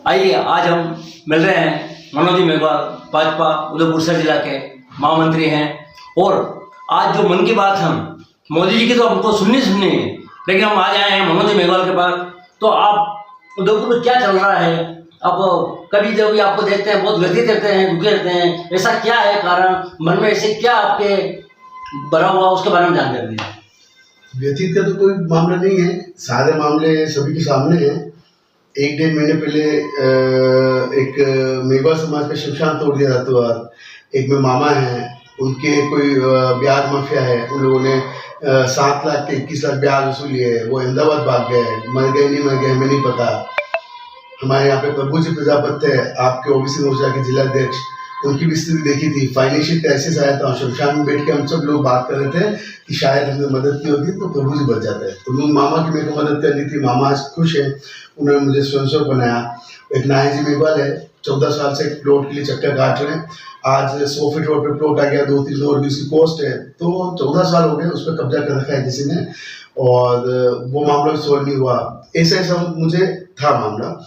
आइए आज हम मिल रहे हैं मनोज मेघवाल, भाजपा उदयपुर शहर जिला के महामंत्री हैं। और आज जो मन की बात हम मोदी जी की तो हमको सुननी है, लेकिन हम आज आए हैं मनोज मेघवाल के पास। तो आप उदयपुर में क्या चल रहा है? अब कभी जब भी आपको देखते हैं बहुत व्यथित रहते हैं, दुखी रहते हैं, ऐसा क्या है कारण? मन में ऐसे क्या आपके भरा हुआ, उसके बारे में जानकारी दीजिए। व्यतीत का तो कोई मामला नहीं है, सारे मामले सभी के सामने हैं। 1-1.5 महीने पहले एक मेघवाल समाज का शमशान तोड़ दिया रातों-रात। एक में मामा हैं, उनके कोई ब्याज माफिया है, उन लोगों ने 7 लाख के 21 लाख ब्याज वसूली है। वो अहमदाबाद भाग गए, मर गए नहीं मर गए हमें नहीं पता। हमारे यहाँ पे प्रभु जी प्रजापति है, आपके ओबीसी मोर्चा के जिलाध्यक्ष, उनकी भी स्थिति देखी थी। फाइनेंशियल क्राइसिस आया था, शमशान में बैठ के हम सब लोग बात कर रहे थे कि शायद हमें मदद की होती तो प्रभु जी बच जाते हैं। तो लोग मामा की मेरे को मदद करनी थी। मामा आज खुश है, उन्होंने मुझे स्वयंसेवक बनाया। एक नायक जी मेघवाल है, 14 साल से एक प्लॉट के लिए चक्कर काट रहे हैं। आज 100 फीट रोड पे प्लॉट आ गया, 2-3 और भी उसकी कॉस्ट है। तो 14 साल हो गए, उस पर कब्जा कर रखा है किसी ने, और वो मामला भी सोल्व नहीं हुआ। ऐसा मुझे था मामला।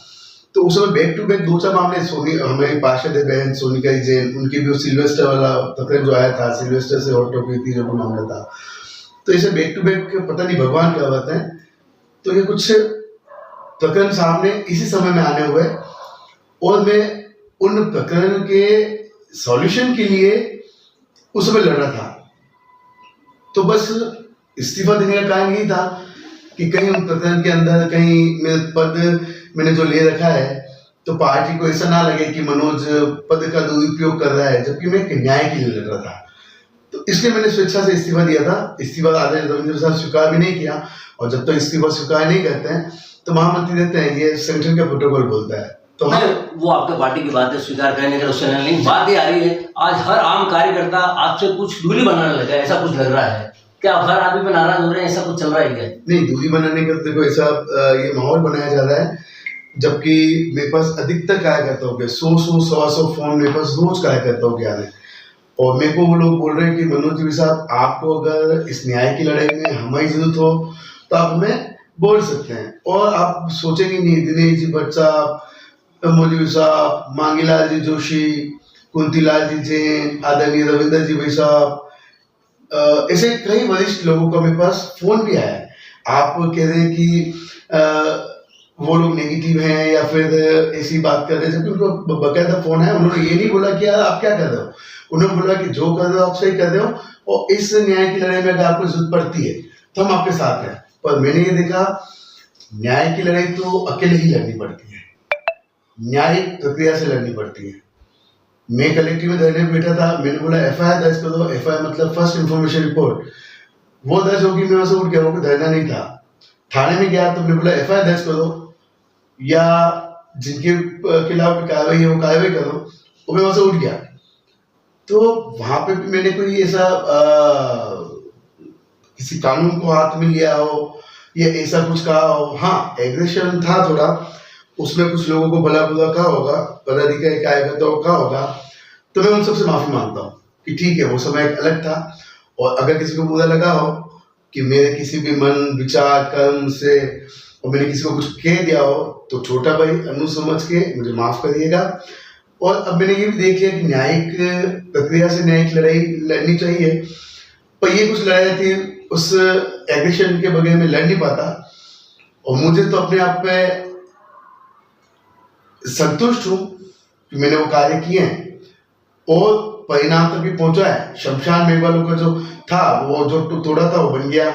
तो उस समय बैक टू बैक 2-4 मामले सोनी, हमारी पार्षद है बहन सोनिका जैन, उनकी भी सिल्वेस्टर वाला तकरीर जो आया था, सिल्वेस्टर से हॉट टॉपिक थी जो मामला था। तो ऐसे बैक टू बैक पता नहीं भगवान क्या बात है, तो ये कुछ प्रकरण सामने इसी समय में आने हुए, और मैं उन प्रकरण के सॉल्यूशन के लिए उस समय लड़ रहा था। तो बस इस्तीफा देने का कारण यही था कि कहीं उन प्रकरण के अंदर कहीं मेरे पद मैंने जो ले रखा है तो पार्टी को ऐसा ना लगे कि मनोज पद का दुरुपयोग कर रहा है, जबकि मैं न्याय के लिए लड़ रहा था। तो इसलिए मैंने स्वेच्छा से इस्तीफा दिया था। इस्तीफा आदरणीय रविंद्र साहब स्वीकार भी नहीं किया, और जब तक इस्तीफा स्वीकार नहीं करते हैं तो महामंत्री देते हैं, ये संगठन का प्रोटोकॉल बोलता है। तो वो आपके पार्टी की बात है, स्वीकार करने के उससे नहीं, बात ये आ रही है आज हर आम कार्यकर्ता आपसे कुछ दूरी बनाने लगा है, ऐसा कुछ लग रहा है क्या? हर आदमी पे नाराज हो रहे हैं, ऐसा कुछ चल रहा है क्या? नहीं, दूरी बनाने का देखो ऐसा ये माहौल बनाया जा रहा है, जबकि मेरे पास अधिकतर कार्यकर्ताओं के 100-100 फोन मेरे पास रोज कार्यकर्ताओं के आ रहे हैं। और मेरे को वो लोग बोल रहे हैं कि मनोज जी साहब, आपको अगर इस न्याय की लड़ाई में हमारी जरूरत हो तो आप हमें बोल सकते हैं, और आप सोचेंगे नहीं। दिनेश जी भट्ट साहब, मौलवी साहब, मांगीलाल जी जोशी, कुंतीलाल जी जैन, आदरणीय रविंद्र जी भाई साहब, ऐसे कई वरिष्ठ लोगों का मेरे पास फोन भी आया है। आप कह रहे हैं कि वो लोग नेगेटिव हैं या फिर ऐसी बात कर रहे हैं, जबकि उनको बकायदा फोन है। उन्होंने ये नहीं बोला कि यार आप क्या कर रहे हो, उन्होंने बोला कि जो कर रहे हो आप सही कर रहे हो, और इस न्याय की लड़ाई में अगर आपको जरूरत पड़ती है तो हम आपके साथ हैं। पर मैंने ये देखा, न्याय की लड़ाई तो अकेले ही लड़नी पड़ती है, न्यायिक प्रक्रिया से लड़नी पड़ती है। मैं कलेक्टिव में धरने में बैठा था, मैंने बोला FIR दर्ज कर दो। FIR मतलब फर्स्ट इन्फॉर्मेशन रिपोर्ट, वो दर्ज होगी, मैं वैसे उठ गया, वो धरना नहीं था। थाने में गया तो मैंने बोला FIR दर्ज करो, या जिनके खिलाफ कार्रवाई है वो कार्रवाई करो, वो मैं वहां से उठ गया। तो वहां पे भी मैंने कोई ऐसा किसी कानून को हाथ में लिया हो या ऐसा कुछ कहा हो। हाँ, एग्रेशन था थोड़ा, उसमें कुछ लोगों को भला बुरा कहा होगा, पदाधिकारी कार्यकर्ताओं को कहा होगा, तो मैं उन सबसे माफी मांगता हूँ कि ठीक है, वो समय एक अलग था। और अगर किसी को बुरा लगा हो कि मेरे किसी भी मन विचार कर्म से और मैंने किसी को कुछ कह दिया हो, तो छोटा भाई अनु समझ के मुझे माफ करिएगा। और अब मैंने ये भी देख लिया कि न्यायिक प्रक्रिया से न्यायिक लड़ाई लड़नी चाहिए, पर ये कुछ लड़ाई थी उस एग्रेशन के बगैर मैं लड़ नहीं पाता। और मुझे तो अपने आप पे संतुष्ट हूँ कि मैंने वो कार्य किए हैं और परिणाम तक भी पहुंचा है। शमशान मेघवालों का जो था, वो जो तोड़ा था वो बन गया।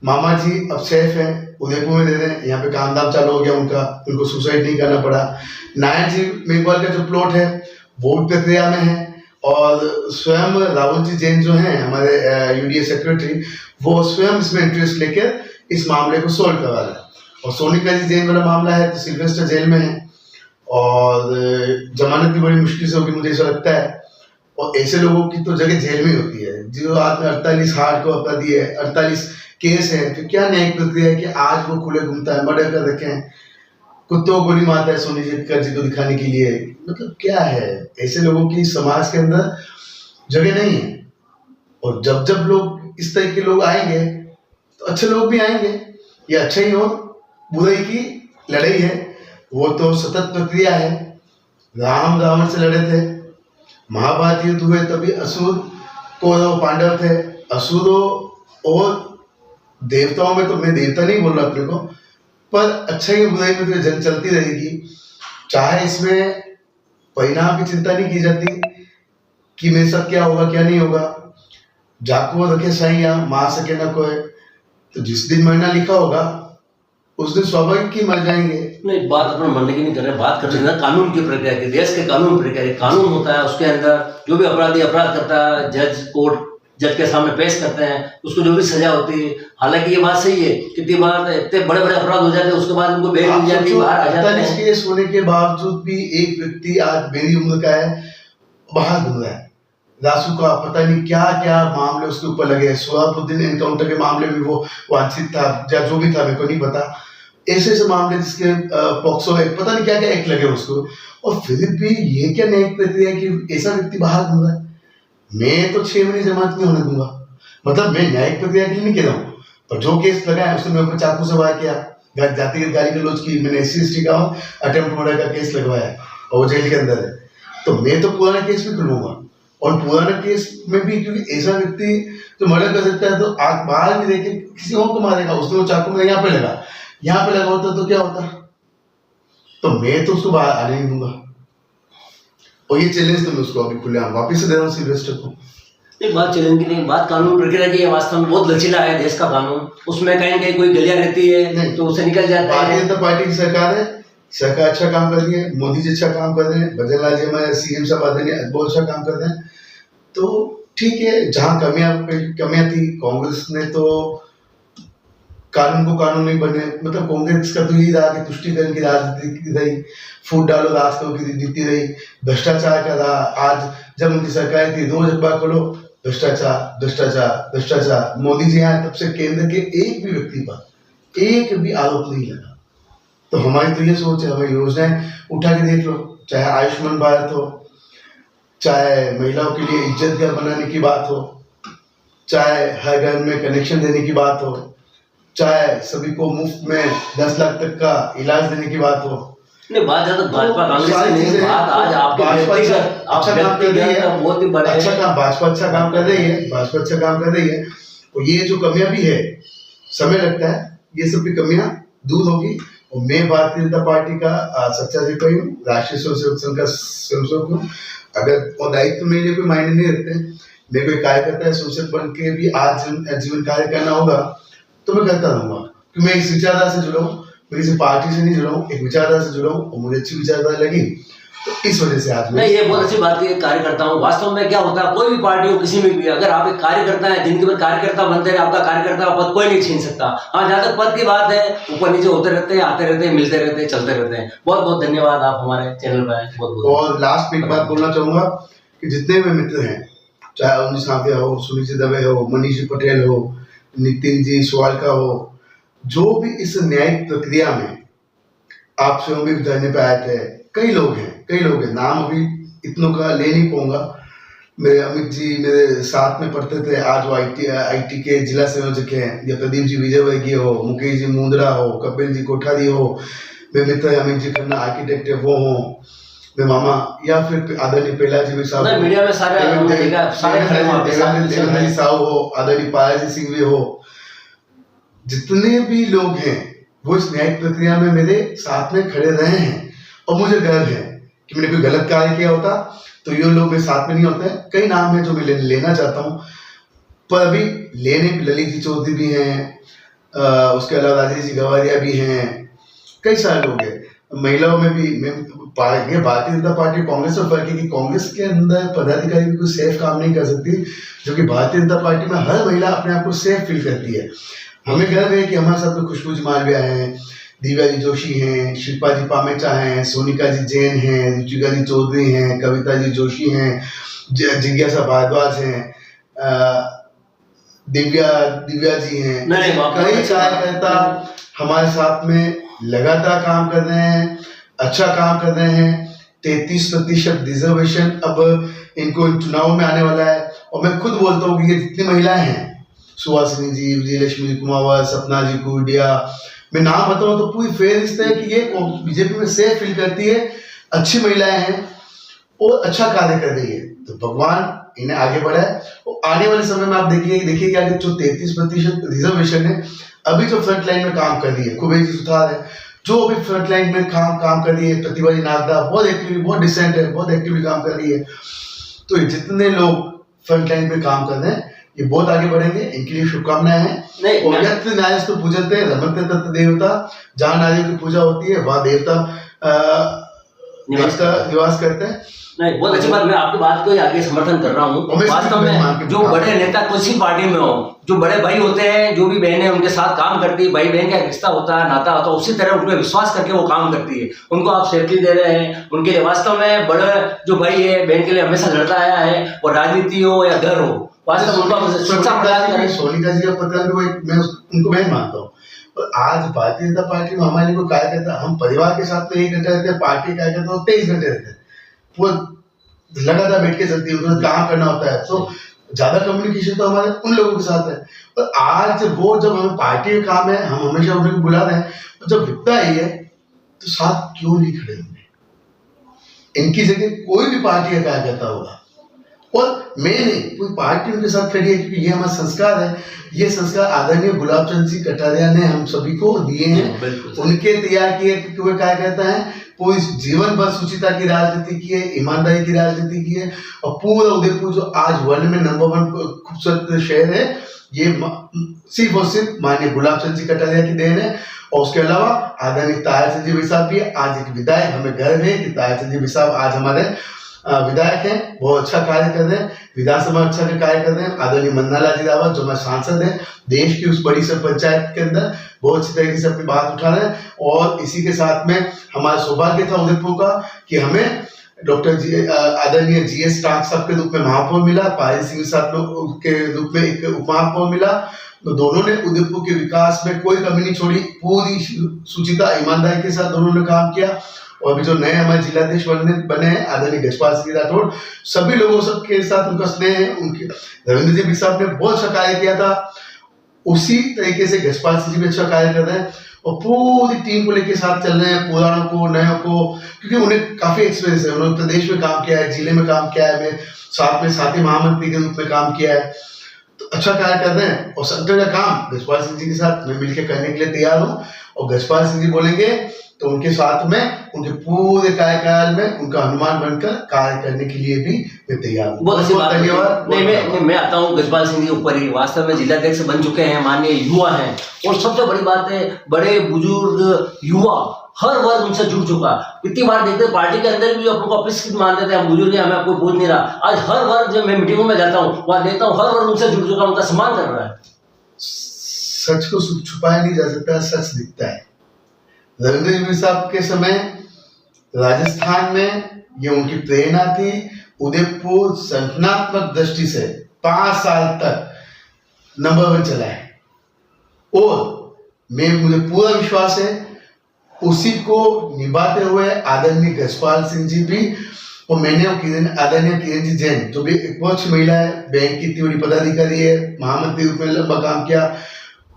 मामा जी अब सेफ हैं, उदयपुर में दे रहे हैं, यहाँ पे काम धाम चालू हो गया उनका, उनको सुसाइड नहीं करना पड़ा। नायक जी मेघवाल का जो प्लॉट है वो भी प्रक्रिया में है, और स्वयं राहुल जी जैन जो हैं हमारे UDA सेक्रेटरी, वो स्वयं इसमें इंटरेस्ट लेकर इस मामले को सोल्व करवा रहे हैं। और सोनिका जी जैन वाला मामला है तो सिल्वेस्टर जेल में है, और जमानत भी बड़ी मुश्किल से होगी मुझे ऐसा लगता है। और ऐसे लोगों की तो जगह जेल में होती है। जो आदमी 48 हार्ड को अपराधी है, 48 केस है, तो क्या न्यायिक प्रक्रिया है कि आज वो खुले घूमता है, मर्डर कर रखे हैं, कुत्तों को गोली मारता है सोनी जी को दिखाने के लिए। मतलब क्या है, ऐसे लोगों की समाज के अंदर जगह नहीं है। और जब जब लोग इस तरह के लोग आएंगे तो अच्छे लोग भी आएंगे, ये अच्छा ही हो बुराई की लड़ाई है। वो तो सतत प्रक्रिया है। राम रावण से लड़े थे, महाभारत युद्ध हुए तभी असुर कौरव पांडव थे। असुरों और देवताओं में तो मैं देवता नहीं बोल रहा अपने को, पर अच्छाई और बुराई में तो जंग चलती रहेगी। चाहे इसमें परिणाम की चिंता नहीं की जाती कि मेरे साथ क्या होगा क्या नहीं होगा। जाको रखे सैया मार सके ना कोई, तो जिस दिन मरना लिखा होगा उस दिन स्वाभाविक ही मर जाएंगे। नहीं, बात अपना मानने की नहीं कर रहे, बात कर रहे हैं कानून की प्रक्रिया की, देश के कानून प्रक्रिया। कानून होता है, उसके अंदर जो भी अपराधी अपराध करता है, जज के सामने पेश करते हैं, उसको जो भी सजा होती है। हालांकि ये बात सही है, कितनी बार इतने बड़े बड़े अपराध हो जाते हैं, उसके बाद उनको बेल मिल जाती है, बाहर आ जाते हैं। केस होने के बावजूद भी एक व्यक्ति आज मेरी उम्र का है, बाहर घूम रहा है। रासू का पता नहीं क्या क्या मामले उसके ऊपर लगे। सोहाबुद्दीन एनकाउंटर के मामले में वो वांछित था, या जो भी था मेरे को नहीं पता। ऐसे ऐसे मामले जिसके पॉक्सो एक्ट, पता नहीं क्या क्या एक्ट लगे उसको, और फिर भी ये क्या न्यायिक प्रक्रिया कि ऐसा व्यक्ति बाहर घूम रहा है। मैं तो 6 महीने जमानत नहीं होने दूंगा। मतलब मैं न्यायिक प्रक्रिया के लिए नहीं कह रहा हूँ, पर जो केस लगा है उसने मेरे ऊपर चाकू से वार किया, जातिगत गाली गलौज की, मैंने SC/ST का अटेम्प्ट मर्डर का केस लगवाया है और वो जेल के अंदर है। तो मैं तो पुराना केस भी खुलूंगा, और पुराना केस में भी, क्योंकि ऐसा व्यक्ति जो मर्डर कर सकता है तो आग बाहर भी देखे किसी और को मारेगा। उसने वो चाकू में यहाँ पे लगा होता तो क्या होता। तो मैं तो उसको बाहर आने नहीं दूंगा, और ये चैलेंज तो मैं उसको अभी खुलेआम वापिस से दे रहा हूँ सिल्वेस्टर को। एक बात चैलेंज की नहीं, बात कानून प्रक्रिया की है। वास्तव में बहुत लचीला है देश का कानून, उसमें कहीं ना कहीं कोई गलियां रहती है तो उससे निकल जाता है। भारतीय जनता पार्टी की सरकार है, सरकार अच्छा काम कर रही है, मोदी जी अच्छा काम कर रहे हैं, भजनलाल जी हमारे CM साहब आदरणीय बहुत अच्छा काम कर रहे हैं। तो ठीक है, जहाँ कमियां थी, कांग्रेस ने तो कानून को कानून नहीं बने, मतलब कांग्रेस का तो यही रहा कि तुष्टीकरण की राजनीति रही, फूट डालो राज करो की नीति रही, भ्रष्टाचार का रहा। आज जब उनकी सरकार थी, रोज अखबार खोलो भ्रष्टाचार भ्रष्टाचार भ्रष्टाचार। मोदी जी आए तब से केंद्र के एक भी व्यक्ति पर एक भी आरोप नहीं लगा। तो हमारी तो ये सोच है, हमारी योजनाएं उठा के देख लो, चाहे आयुष्मान भारत हो, चाहे महिलाओं के लिए इज्जत घर बनाने की बात हो, चाहे हर घर में कनेक्शन देने की बात हो, चाहे सभी को मुफ्त में 10 लाख तक का इलाज देने की बात हो। नहीं, बात ज्यादा भाजपा कांग्रेस की नहीं, बात आज आपके भाजपा अच्छा काम कर रही है, बहुत ही बड़े अच्छा काम, भाजपा अच्छा काम कर रही है, भाजपा अच्छा काम कर रही है। और ये जो कमियां भी है, समय लगता है, ये सब भी कमियां दूर होगी। और मैं भारतीय जनता पार्टी का सच्चा सिपाही हूँ, राष्ट्रीय स्वयंसेवक संघ का स्वयंसेवक हूँ। अगर और दायित्व मेरे लिए कोई मायने नहीं रखते, मेरे को कार्यकर्ता है, स्वयंसेवक बन के भी आज जीवन कार्य करना होगा तो मैं करता रहूंगा, क्योंकि मैं इस विचारधारा से जुड़ा हूँ, मैं किसी पार्टी से नहीं जुड़ा हूँ, एक विचारधारा से जुड़ा हूँ और मुझे अच्छी विचारधारा लगी, तो इस वजह से आज मैं ये बहुत अच्छी बात है, कार्यकर्ता हूँ। वास्तव में क्या होता है, कोई भी पार्टी हो, किसी में भी, अगर आप एक कार्यकर्ता है, जिनके पर कार्यकर्ता बनते हैं, आपका कार्यकर्ता पद कोई नहीं छीन सकता। हाँ, जहाँ तक पद की बात है, ऊपर नीचे होते रहते हैं, आते रहते हैं, मिलते रहते हैं, चलते रहते हैं। बहुत बहुत धन्यवाद, आप हमारे चैनल पर आए, बहुत बहुत। और लास्ट में एक बात बोलना चाहूंगा कि जितने भी मित्र हैं, चाहे अवनी साथिया हो, सुनील दवे हो, मनीष पटेल हो, नितिन जी स्वालका हो, जो भी इस न्यायिक प्रक्रिया में आप स्वयं भी धरने पे आए थे, कई लोग हैं, नाम अभी इतनों का ले नहीं पाऊंगा। मेरे अमित जी मेरे साथ में पढ़ते थे, आज वो IT के जिला संयोजक हैं, या प्रदीप जी विजयवर्गीय हो, मुकेश जी मुंद्रा हो, कपिल जी कोठारी हो, मेरे मित्र अमित जी खन्ना आर्किटेक्ट है वो हो, मेरे मामा, या फिर आदरणीय पेला जी भी साहब, मीडिया में सारे साहब हो, आदरणीय पायाजी सिंह भी हो, जितने भी लोग हैं वो इस न्यायिक प्रक्रिया में मेरे साथ में खड़े रहे हैं। और मुझे गर्व है कि मैंने कोई गलत कार्य किया होता तो ये लोग मेरे साथ में नहीं होते। कई नाम है जो मैं लेना चाहता हूँ, पर अभी लेने ललित जी चौधरी भी हैं, उसके अलावा राजेश जी गवारिया भी हैं, कई सारे लोग हैं। महिलाओं में भी भारतीय जनता पार्टी कांग्रेस में फर्क है कि कांग्रेस के अंदर पदाधिकारी भी कोई सेफ काम नहीं कर सकती, जबकि भारतीय जनता पार्टी में हर महिला अपने आप को सेफ फील करती है। हमें गर्व है कि हमारे साथ में खुशबू जी मालविया हैं, दिव्या जी जोशी हैं, शिल्पा जी पामेचा हैं, सोनिका जी जैन हैं, रुचिका जी चौधरी हैं, कविता जी जोशी हैं, जिज्ञासा भारद्वाज हैं, दिव्या जी हैं। कई कार्यकर्ता हमारे साथ में लगातार काम कर रहे हैं, अच्छा काम कर रहे हैं। 33% रिजर्वेशन अब इनको चुनाव में आने वाला है। और मैं खुद बोलता हूँ कि ये जितनी महिलाएं हैं, सुहासिनी जी, विजयलक्ष्मी जी कुमावत, सपना जी कुडिया, मैं नाम बताऊं तो पूरी फेहरिस्त है कि ये बीजेपी में सेफ फील करती है, अच्छी महिलाएं हैं और अच्छा कार्य कर रही है। तो भगवान इन्हें आगे बढ़ाए और आने वाले समय में आप देखिए कि जो 33% रिजर्वेशन है, अभी जो फ्रंट लाइन में काम कर रही है कुबेर सुथार है, जो अभी फ्रंट लाइन में काम कर रही है, प्रतिभा नागदा बहुत एक्टिवली, बहुत डिसेंट है, बहुत एक्टिवली काम कर रही है। तो जितने लोग फ्रंट लाइन में काम कर रहे हैं ये बहुत आगे बढ़ेंगे, इनके लिए शुभकामनाएं हैं। और यत्र न्यायस्तु पूजन्ते रमन्ते तत्र देवता, जहाँ नारियों की पूजा होती है वहाँ देवता निवास करते हैं। नहीं, बहुत अच्छी बात, मैं आपकी बात को आगे समर्थन कर रहा हूँ। वास्तव में जो बड़े नेता किसी पार्टी में हो, जो बड़े भाई होते हैं, जो भी बहनें उनके साथ काम करती है, भाई बहन का रिश्ता होता है, नाता होता है, उसी तरह उनमें विश्वास करके वो काम करती है। उनको आप सेफ्टी दे रहे हैं, उनके लिए वास्तव में बड़े जो भाई है बहन के लिए हमेशा लड़ता आया है, और राजनीति हो या घर हो, वास्तव में सुरक्षा प्रदान करें। सोनिका जी का पत्र मैं उनको मैं मानता हूँ। आज भारतीय जनता पार्टी में हमारे को कार्यकर्ता, हम परिवार के साथ में 1 घंटे रहते हैं, पार्टी कार्यकर्ता 23 घंटे रहते हैं, वो लगातार बैठ के चलती है, उनको काम करना होता है। तो ज्यादा कम्युनिकेशन तो हमारे उन लोगों के साथ है। और आज वो जब हमें पार्टी का काम है, हम हमेशा उनको बुला रहे हैं, तो जब विपदा आई है तो साथ क्यों नहीं खड़े होंगे? इनकी जगह कोई भी पार्टी का कार्यकर्ता होगा और मैं नहीं, पूरी पार्टी उनके साथ खड़ी है, क्योंकि ये हमारा संस्कार है। ये संस्कार आदरणीय गुलाब चंद सिंह कटारिया ने हम सभी को दिए हैं, उनके तैयार किए, क्योंकि वे कार्यकर्ता हैं, पूरी जीवन भर सुचिता की राजनीति की है, ईमानदारी की राजनीति की है। और पूरा उदयपुर जो आज वर्ल्ड में नंबर 1 खूबसूरत शहर है, ये सिर्फ और सिर्फ माननीय गुलाब चंद सिंह कटारिया की देन है। और उसके अलावा आदरणीय ताहिर चंद जी साहब भी आज एक विधायक, हमें गर्व है कि ताहिर चंद जी साहब आज हमारे विधायक हैं, बहुत अच्छा कार्य कर रहे हैं, विधानसभा अच्छा कार्य कर रहे हैं। आदरणीय मन्नालाल जी रावत जो हमारे सांसद हैं, देश की उस बड़ी से पंचायत के अंदर बहुत अच्छी तरीके से अपनी बात उठा रहे हैं। और इसी के साथ में हमारा सौभाग्य था उदयपुर का कि हमें डॉक्टर आदरणीय GS टाक साहब के रूप में महापौर मिला, पायल सिंह साहब के रूप में एक उप महापौर मिला। तो दोनों ने उदयपुर के विकास में कोई कमी नहीं छोड़ी, पूरी सुचिता ईमानदारी के साथ दोनों ने काम किया। और अभी जो नए हमारे जिलाधीश बने हैं आदरणीय गजपाल सिंह राठौड़, सभी लोगों सबके साथ उनका स्नेह है। उनके रविंद्र जी साहब ने बहुत अच्छा कार्य किया था, उसी तरीके से गजपाल सिंह जी भी अच्छा कार्य कर रहे हैं और पूरी टीम को लेके साथ चल रहे हैं, पुरानों को नयों को, क्योंकि उन्हें काफी एक्सपीरियंस है। उन्होंने प्रदेश में काम किया है, जिले में काम किया है, मैं साथ में साथी महामंत्री के रूप में काम किया है, तो अच्छा कार्य कर रहे हैं। और सेंटर का काम गजपाल सिंह जी के साथ मैं मिलकर करने के लिए तैयार हूँ। और गजपाल सिंह जी बोलेंगे तो उनके साथ में उनके पूरे कार्यकाल में उनका अनुमान बनकर कार्य करने के लिए भी मैं तैयार हूँ। बहुत धन्यवाद। नहीं, मैं आता हूँ गजपाल सिंह जी ऊपर ही, वास्तव में जिलाध्यक्ष बन चुके हैं, माननीय युवा हैं, और सबसे बड़ी बात है बड़े बुजुर्ग युवा हर वर्ग उनसे जुड़ चुका। इतनी बार देखते हैं पार्टी के अंदर भी आपको अपरिष्कृत मान देते हैं, हम बुजुर्ग हैं, हमें आपको बोझ नहीं रहा। आज हर वर्ग, जब मैं मीटिंगों में जाता हूँ वहां देखता हूँ हर वर्ग उनसे जुड़ चुका, उनका सम्मान कर रहा है। सच को छुपाया नहीं जा सकता, सच दिखता है। रविंद्र जी साहब के समय राजस्थान में ये उनकी प्रेरणा थी। उदयपुर संगठनात्मक दृष्टि से 5 साल तक नंबर 1 चला है और मुझे पूरा विश्वास है उसी को निभाते हुए आदरणीय गजपाल सिंह जी भी, और मैंने आदरणीय किरण जी जैन जो भी एक बहुत अच्छी महिला है, बैंक की इतनी बड़ी पदाधिकारी है, महामंत्री रूप में लंबा काम किया,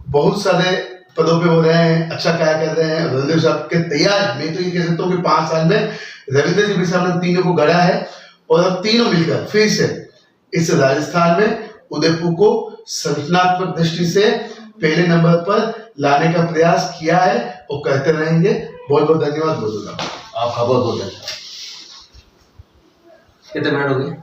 बहुत सारे पदों पे हो रहे हैं, अच्छा कार्य कर रहे हैं। रविंद्र साहब के तैयार, मैं तो ये कह सकता हूँ कि 5 साल में रविंद्र जी साहब ने तीनों को गढ़ा है और अब तीनों मिलकर फिर से इस राजस्थान में उदयपुर को संगठनात्मक दृष्टि से पहले नंबर पर लाने का प्रयास किया है और करते रहेंगे। बहुत बहुत धन्यवाद बोलूंगा। आपका बहुत बहुत धन्यवाद। कितने मिनट हो गए?